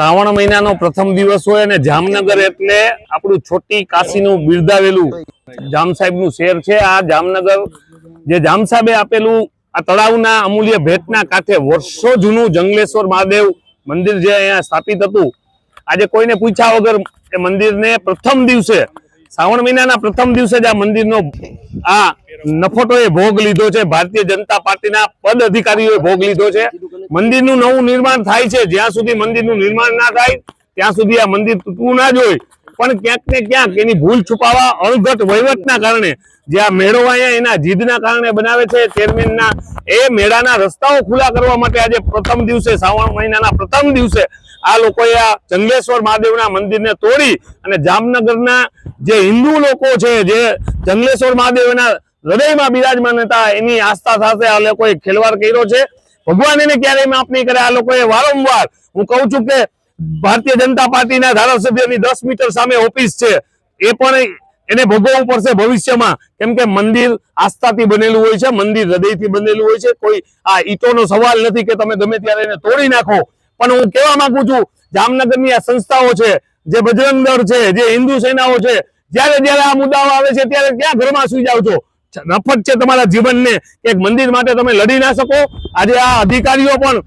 શ્રાવણ મહિનાનો પ્રથમ દિવસ હોય અને જામનગર એટલે આપણું છોટી કાશીનું બિરદાવેલું જામ સાહેબનું શહેર છે। આ જામનગર જે જામ સાહેબે આપેલું આ તળાવના અમૂલ્ય ભેટના કાંઠે વર્ષો જૂનું જંગલેશ્વર મહાદેવ મંદિર જે અહીંયા સ્થાપિત હતું, આજે કોઈને પૂછ્યા વગર એ મંદિરને પ્રથમ દિવસે શ્રાવણ મહિનાના પ્રથમ દિવસે જ આ મંદિરનો આ નફોટોએ ભોગ લીધો છે। ભારતીય જનતા પાર્ટીના પદ અધિકારીઓએ ભોગ લીધો છે। મંદિરનું નવું નિર્માણ થાય છે, જ્યાં સુધી મંદિરનું નિર્માણ ના થાય ત્યાં સુધી આ મંદિર તૂટવું ના જોઈએ, પણ ક્યાંક ને ક્યાંક એની ભૂલ છુપાવવા અણઘટ વહીવટના કારણે જે આ મેળો અહીંયા એના જીદના કારણે બનાવે છે ચેરમેનના, એ મેળાના રસ્તાઓ ખુલ્લા કરવા માટે આજે પ્રથમ દિવસે શ્રાવણ મહિનાના પ્રથમ દિવસે આ લોકોએ આ જંગલેશ્વર મહાદેવના મંદિરને તોડી અને જામનગરના જે હિન્દુ લોકો છે, જે જંગલેશ્વર મહાદેવના હૃદયમાં બિરાજમાન હતા, એની આસ્થા સાથે આ લોકોએ ખેલવાડ કર્યો છે। ભગવાન એને ક્યારેય માફ નહીં કરે। આ લોકોએ વારંવાર, હું કહું છું કે ભારતીય જનતા પાર્ટીના ધારાસભ્યની 10 મીટર સામે ઓફિસ છે, એ પણ એને ભોગવવું પડશે ભવિષ્યમાં, કેમ કે મંદિર આસ્થાથી બનેલું હોય છે, મંદિર હૃદયથી બનેલું હોય છે। કોઈ આ ઈટોનો સવાલ નથી કે તમે ગમે ત્યારે એને તોડી નાખો, પણ હું કહેવા માંગુ છું જામનગરની આ સંસ્થાઓ છે, જે બજરંગ દળ છે, જે હિન્દુ સેનાઓ છે, જ્યારે જ્યારે આ મુદ્દાઓ આવે છે ત્યારે ક્યાં ઘરમાં સુઈ જાવ છો? નફત છે તમારા જીવનને, એક મંદિર માટે તમે લડી ના શકો। આજે આ અધિકારીઓ પણ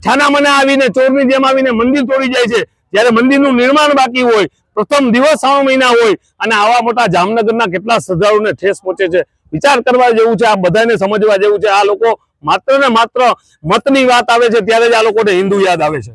છાના મના આવીને ચોરની જેમ આવીને મંદિર તોડી જાય છે, જ્યારે મંદિરનું નિર્માણ બાકી હોય, પ્રથમ દિવસ શ્રાવણ મહિના હોય અને આવા મોટા જામનગરના કેટલા શ્રદ્ધાળુઓને ઠેસ પહોંચે છે। વિચાર કરવા જેવું છે, આ બધાને સમજવા જેવું છે। આ લોકો માત્ર ને માત્ર મતની વાત આવે છે ત્યારે જ આ લોકોને હિન્દુ યાદ આવે છે।